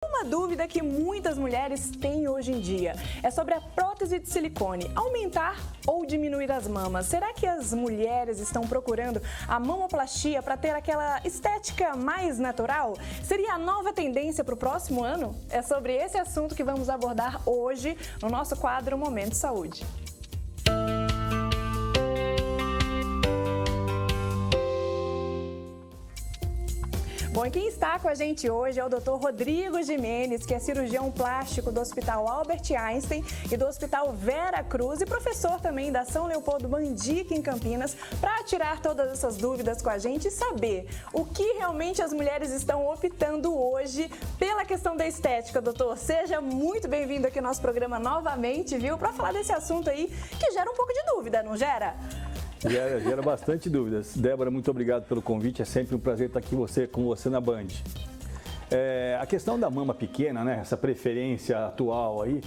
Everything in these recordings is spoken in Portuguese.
Uma dúvida que muitas mulheres têm hoje em dia é sobre a prótese de silicone, aumentar ou diminuir as mamas. Será que as mulheres estão procurando a mamoplastia para ter aquela estética mais natural? Seria a nova tendência para o próximo ano? É sobre esse assunto que vamos abordar hoje no nosso quadro Momento Saúde. Bom, e quem está com a gente hoje é o Dr. Rodrigo Gimenez, que é cirurgião plástico do Hospital Albert Einstein e do Hospital Vera Cruz e professor também da São Leopoldo Mandica em Campinas, para tirar todas essas dúvidas com a gente e saber o que realmente as mulheres estão optando hoje pela questão da estética. Doutor, seja muito bem-vindo aqui ao nosso programa novamente, viu? Para falar desse assunto aí que gera um pouco de dúvida, não gera? Gera bastante dúvidas. Débora, muito obrigado pelo convite. É sempre um prazer estar aqui com você na Band. A questão da mama pequena, né, essa preferência atual aí,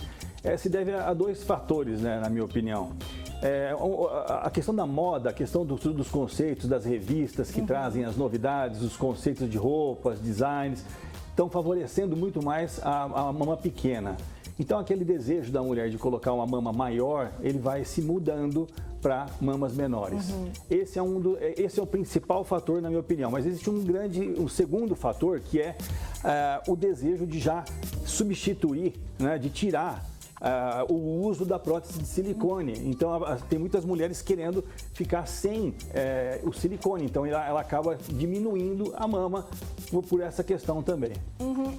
se deve a dois fatores, né, na minha opinião. A questão da moda, a questão dos conceitos, das revistas que trazem as novidades, os conceitos de roupas, designs, estão favorecendo muito mais a mama pequena. Então, aquele desejo da mulher de colocar uma mama maior, ele vai se mudando para mamas menores. Esse é o principal fator, na minha opinião. Mas existe um segundo fator, que é o desejo de já substituir, né, de tirar o uso da prótese de silicone. Então, tem muitas mulheres querendo ficar sem o silicone. Então, ela acaba diminuindo a mama por essa questão também.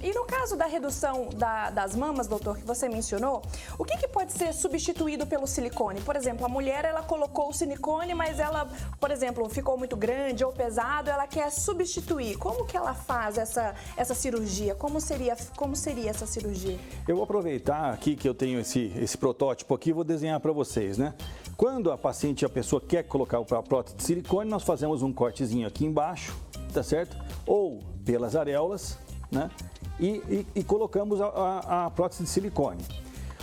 E no caso da redução das mamas, doutor, que você mencionou, o que pode ser substituído pelo silicone? Por exemplo, a mulher, ela colocou o silicone, mas ela, por exemplo, ficou muito grande ou pesado, ela quer substituir. Como que ela faz essa cirurgia? Como seria essa cirurgia? Eu vou aproveitar aqui que eu tenho esse protótipo aqui e vou desenhar para vocês, né? Quando a pessoa quer colocar a prótese de silicone, nós fazemos um cortezinho aqui embaixo, tá certo? Ou pelas areolas, né? E colocamos a prótese de silicone.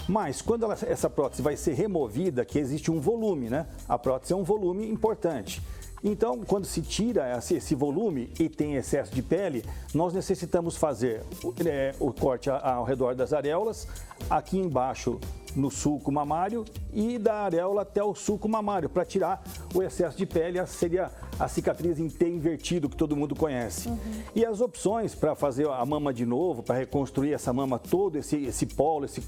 Mas quando essa prótese vai ser removida, que existe um volume, né? A prótese é um volume importante. Então, quando se tira esse volume e tem excesso de pele, nós necessitamos fazer o corte ao redor das areolas, aqui embaixo no sulco mamário e da areola até o sulco mamário, para tirar o excesso de pele. Seria a cicatriz em T invertido, que todo mundo conhece. E as opções para fazer a mama de novo, para reconstruir essa mama todo, esse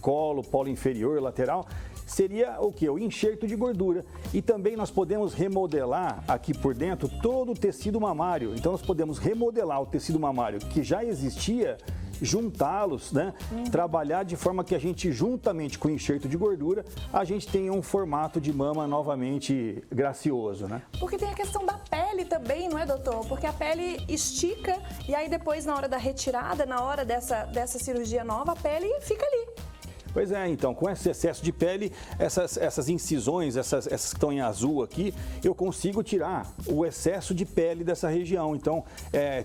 colo inferior, lateral, seria o quê? O enxerto de gordura. E também nós podemos remodelar aqui por dentro todo o tecido mamário. Então nós podemos remodelar o tecido mamário que já existia, juntá-los, né? Trabalhar de forma que a gente, juntamente com o enxerto de gordura, a gente tenha um formato de mama novamente gracioso, né? Porque tem a questão da pele também, não é, doutor? Porque a pele estica e aí depois, na hora da retirada, na hora dessa cirurgia nova, a pele fica ali. Pois é, então, com esse excesso de pele, essas incisões, essas que estão em azul aqui, eu consigo tirar o excesso de pele dessa região. Então,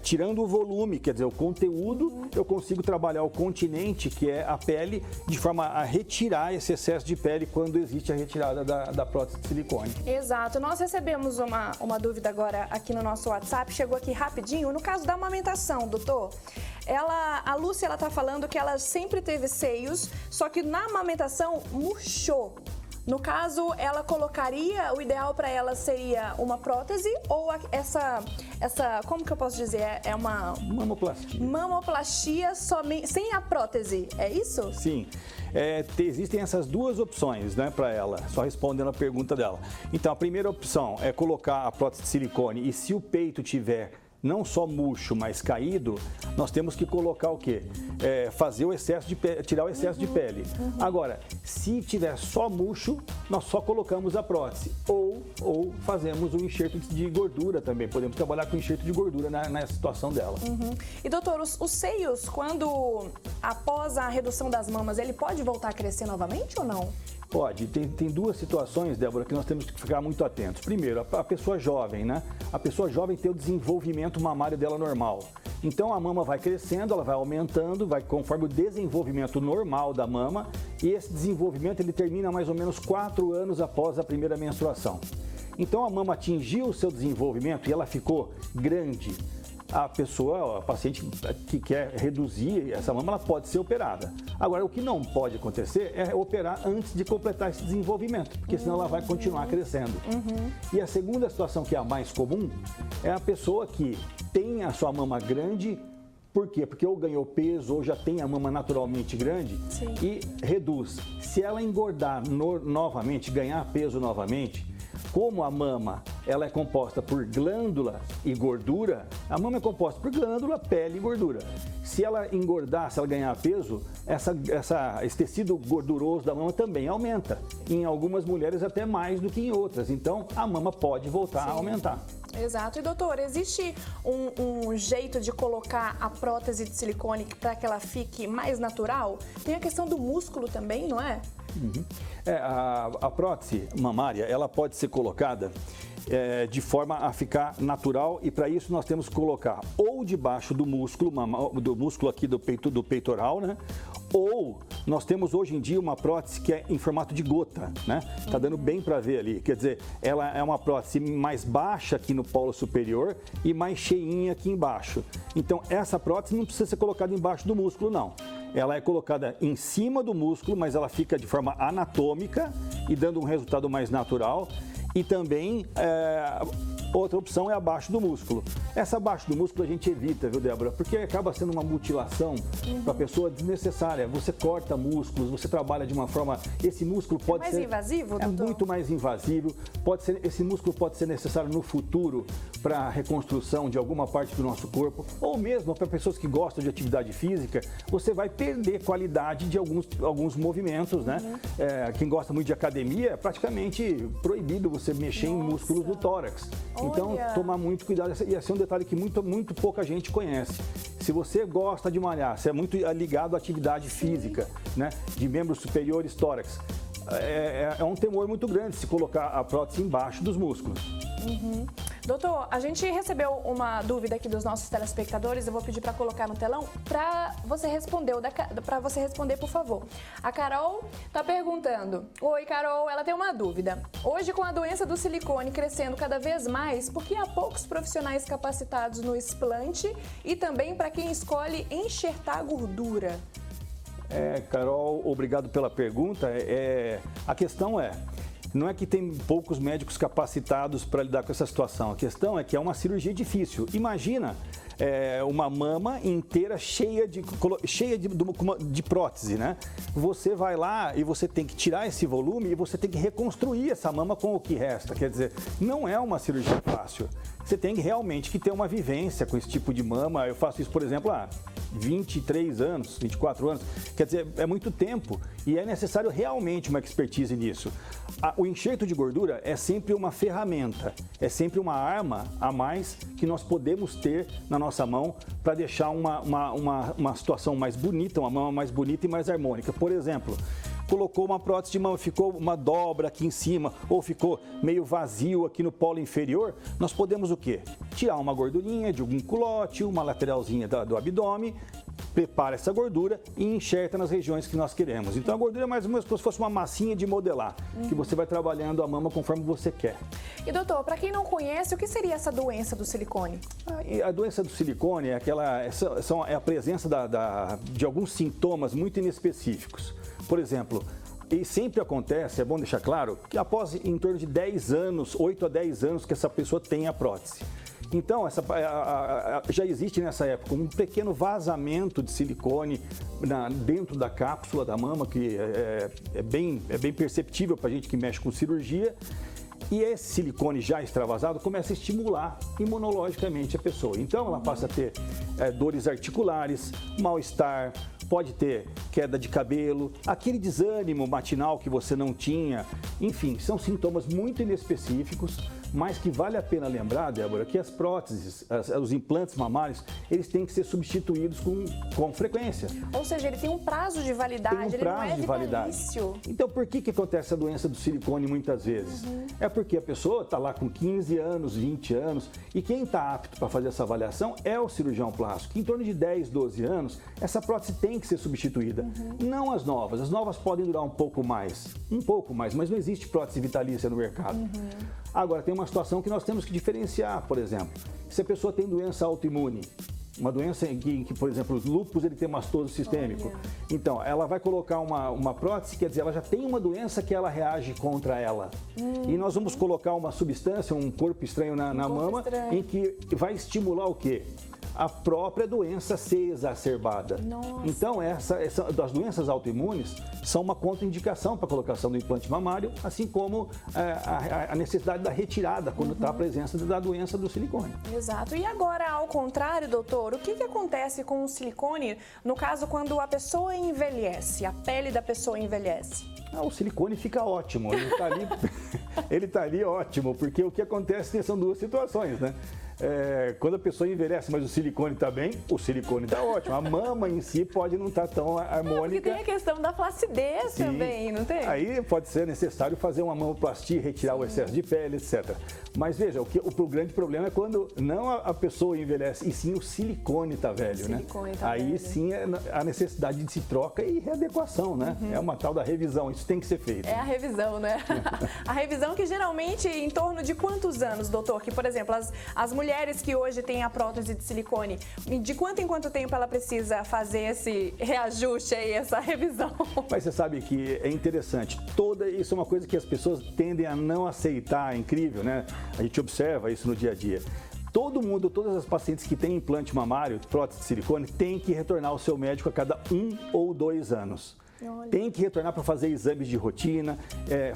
tirando o volume, quer dizer, o conteúdo, eu consigo trabalhar o continente, que é a pele, de forma a retirar esse excesso de pele quando existe a retirada da prótese de silicone. Exato. Nós recebemos uma dúvida agora aqui no nosso WhatsApp, chegou aqui rapidinho. No caso da amamentação, doutor, a Lúcia, ela tá falando que ela sempre teve seios, só que na amamentação murchou. No caso, ela colocaria, o ideal para ela seria uma prótese ou essa, como que eu posso dizer? É uma mamoplastia. Mamoplastia sem a prótese, é isso? Sim. Existem essas duas opções, né, para ela, só respondendo a pergunta dela. Então, a primeira opção é colocar a prótese de silicone e se o peito tiver não só murcho, mas caído, nós temos que colocar o quê? Fazer o excesso de pele, tirar o excesso de pele. Agora, se tiver só murcho, nós só colocamos a prótese. Ou fazemos o enxerto de gordura também. Podemos trabalhar com enxerto de gordura na situação dela. E doutor, os seios, após a redução das mamas, ele pode voltar a crescer novamente ou não? Pode. Tem duas situações, Débora, que nós temos que ficar muito atentos. Primeiro, a pessoa jovem, né? A pessoa jovem tem o desenvolvimento mamário dela normal. Então, a mama vai crescendo, ela vai aumentando, vai conforme o desenvolvimento normal da mama. E esse desenvolvimento, ele termina mais ou menos 4 anos após a primeira menstruação. Então, a mama atingiu o seu desenvolvimento e ela ficou grande, a paciente que quer reduzir essa mama, ela pode ser operada. Agora, o que não pode acontecer é operar antes de completar esse desenvolvimento, porque senão ela vai continuar crescendo. E a segunda situação, que é a mais comum, é a pessoa que tem a sua mama grande. Por quê? Porque ou ganhou peso ou já tem a mama naturalmente grande. Sim. E reduz. Se ela engordar novamente, ganhar peso novamente, como a mama ela é composta por glândula e gordura, a mama é composta por glândula, pele e gordura. Se ela engordar, se ela ganhar peso, esse tecido gorduroso da mama também aumenta. Em algumas mulheres até mais do que em outras. Então, a mama pode voltar a aumentar. Exato. E doutor, existe um jeito de colocar a prótese de silicone para que ela fique mais natural? Tem a questão do músculo também, não é? A prótese mamária, ela pode ser colocada de forma a ficar natural, e para isso nós temos que colocar ou debaixo do músculo aqui do peitoral, né? Ou nós temos hoje em dia uma prótese que é em formato de gota, né? Tá dando bem para ver ali, quer dizer, ela é uma prótese mais baixa aqui no polo superior e mais cheinha aqui embaixo. Então essa prótese não precisa ser colocada embaixo do músculo, não. Ela é colocada em cima do músculo, mas ela fica de forma anatômica e dando um resultado mais natural. E também, outra opção é abaixo do músculo. Essa abaixo do músculo a gente evita, viu, Débora? Porque acaba sendo uma mutilação para a pessoa desnecessária. Você corta músculos, você trabalha de uma forma... Esse músculo pode ser... mais invasivo, doutor? É muito mais invasivo. Esse músculo pode ser necessário no futuro para a reconstrução de alguma parte do nosso corpo. Ou mesmo para pessoas que gostam de atividade física, você vai perder qualidade de alguns movimentos, né? Quem gosta muito de academia, é praticamente proibido você mexer em músculos do tórax. Então, tomar muito cuidado. E esse é um detalhe que muito pouca gente conhece. Se você gosta de malhar, você é muito ligado à atividade física, né, de membros superiores tórax, é um temor muito grande se colocar a prótese embaixo dos músculos. Doutor, a gente recebeu uma dúvida aqui dos nossos telespectadores, eu vou pedir para colocar no telão para você responder, por favor. A Carol está perguntando: oi, Carol, ela tem uma dúvida. Hoje, com a doença do silicone crescendo cada vez mais, por que há poucos profissionais capacitados no explante e também para quem escolhe enxertar gordura? Carol, obrigado pela pergunta. A questão não é que tem poucos médicos capacitados para lidar com essa situação. A questão é que é uma cirurgia difícil. Imagina uma mama inteira cheia de prótese, né? Você vai lá e você tem que tirar esse volume e você tem que reconstruir essa mama com o que resta. Quer dizer, não é uma cirurgia fácil. Você tem realmente que ter uma vivência com esse tipo de mama. Eu faço isso, por exemplo, há 23 anos, 24 anos. Quer dizer, é muito tempo e é necessário realmente uma expertise nisso. O enxerto de gordura é sempre uma ferramenta, é sempre uma arma a mais que nós podemos ter na nossa mão para deixar uma situação mais bonita, uma mama mais bonita e mais harmônica. Por exemplo, colocou uma prótese de mama, ficou uma dobra aqui em cima ou ficou meio vazio aqui no polo inferior, nós podemos o quê? Tirar uma gordurinha de algum culote, uma lateralzinha do abdômen, prepara essa gordura e enxerta nas regiões que nós queremos. Então a gordura é mais ou menos como se fosse uma massinha de modelar, que você vai trabalhando a mama conforme você quer. E doutor, para quem não conhece, o que seria essa doença do silicone? A doença do silicone é a presença de alguns sintomas muito inespecíficos. Por exemplo, e sempre acontece, é bom deixar claro, que após em torno de 10 anos, 8 a 10 anos que essa pessoa tem a prótese. Então, já existe nessa época um pequeno vazamento de silicone dentro da cápsula da mama, que é bem perceptível para a gente que mexe com cirurgia. E esse silicone já extravasado começa a estimular imunologicamente a pessoa. Então, ela passa a ter dores articulares, mal-estar, pode ter queda de cabelo, aquele desânimo matinal que você não tinha. Enfim, são sintomas muito inespecíficos, mas que vale a pena lembrar, Débora, que as próteses, os implantes mamários, eles têm que ser substituídos com frequência. Ou seja, ele tem um prazo de validade, ele não é vitalício. Então, por que acontece a doença do silicone muitas vezes? É porque a pessoa está lá com 15 anos, 20 anos, e quem está apto para fazer essa avaliação é o cirurgião plástico. Em torno de 10, 12 anos, essa prótese tem que ser substituída. Não as novas podem durar um pouco mais, mas não existe prótese vitalícia no mercado. Agora, tem uma situação que nós temos que diferenciar, por exemplo. Se a pessoa tem doença autoimune, uma doença em que, por exemplo, o lúpus eritematoso sistêmico. Olha. Então, ela vai colocar uma prótese, quer dizer, ela já tem uma doença que ela reage contra ela. E nós vamos colocar uma substância, um corpo estranho na mama, em que vai estimular o quê? A própria doença ser exacerbada. Nossa. Então, das doenças autoimunes são uma contraindicação para a colocação do implante mamário, assim como a necessidade da retirada quando está a presença da doença do silicone. Exato. E agora, ao contrário, doutor, o que acontece com o silicone, no caso, quando a pessoa envelhece, a pele da pessoa envelhece? O silicone fica ótimo, ele está ali ótimo, porque o que acontece são duas situações, né? Quando a pessoa envelhece, mas o silicone está bem, o silicone está ótimo. A mama em si pode não estar tão harmônica. Porque tem a questão da flacidez também, não tem? Aí pode ser necessário fazer uma mamoplastia, retirar o excesso de pele, etc. Mas veja, o grande problema é quando não a pessoa envelhece, e sim o silicone está velho, né? Aí sim a necessidade de se troca e readequação, né? É uma tal da revisão, isso tem que ser feito. É a revisão, né? A revisão que geralmente em torno de quantos anos, doutor? Que, por exemplo, as mulheres que hoje têm a prótese de silicone, de quanto em quanto tempo ela precisa fazer esse reajuste aí, essa revisão? Mas você sabe que é interessante, isso é uma coisa que as pessoas tendem a não aceitar, é incrível, né? A gente observa isso no dia a dia. Todo mundo, todas as pacientes que têm implante mamário, prótese de silicone, têm que retornar ao seu médico a cada 1 ou 2 anos. Olha. Tem que retornar para fazer exames de rotina,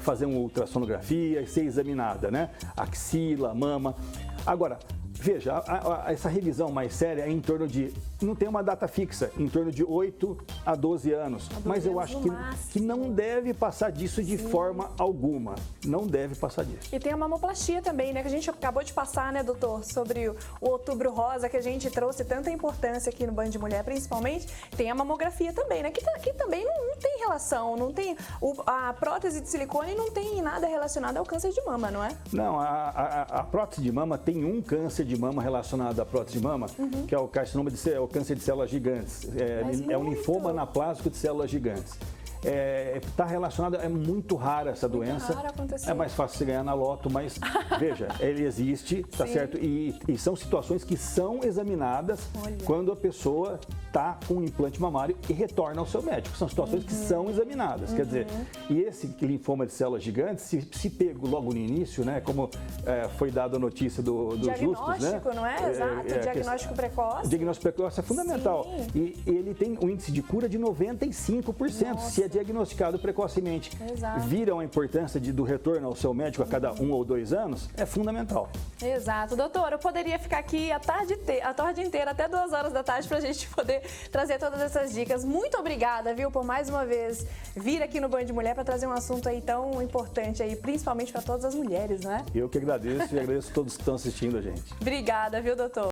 fazer uma ultrassonografia e ser examinada, né? Axila, mama. Agora, veja, essa revisão mais séria é em torno de, não tem uma data fixa, em torno de 8 a 12 anos. Mas eu acho que não deve passar disso de forma alguma. Não deve passar disso. E tem a mamoplastia também, né? Que a gente acabou de passar, né, doutor? Sobre o Outubro Rosa, que a gente trouxe tanta importância aqui no Band de Mulher, principalmente. Tem a mamografia também, né? Que também não tem relação, não tem... A prótese de silicone não tem nada relacionado ao câncer de mama, não é? Não, a prótese de mama tem um câncer de mama relacionado à prótese de mama, que é o carcinoma o câncer de células gigantes. É um linfoma anaplásico de células gigantes. Está relacionado, é muito rara essa doença. Raro acontecer. É mais fácil você ganhar na loto, mas veja, ele existe, tá certo? E são situações que são examinadas quando a pessoa está com um implante mamário e retorna ao seu médico. São situações que são examinadas. Quer dizer, e esse linfoma de células gigantes, se pego logo no início, né? Como foi dada a notícia dos justos, né? Diagnóstico, não é? Exato, diagnóstico precoce. O diagnóstico precoce é fundamental. E ele tem um índice de cura de 95%. Se é diagnosticado precocemente. Exato. Viram a importância do retorno ao seu médico a cada 1 ou 2 anos? É fundamental. Exato. Doutor, eu poderia ficar aqui a tarde inteira, até 2 horas da tarde, para a gente poder trazer todas essas dicas. Muito obrigada, viu, por mais uma vez vir aqui no Band de Mulher para trazer um assunto aí tão importante aí, principalmente para todas as mulheres, né? Eu que agradeço e agradeço a todos que estão assistindo a gente. Obrigada, viu, doutor?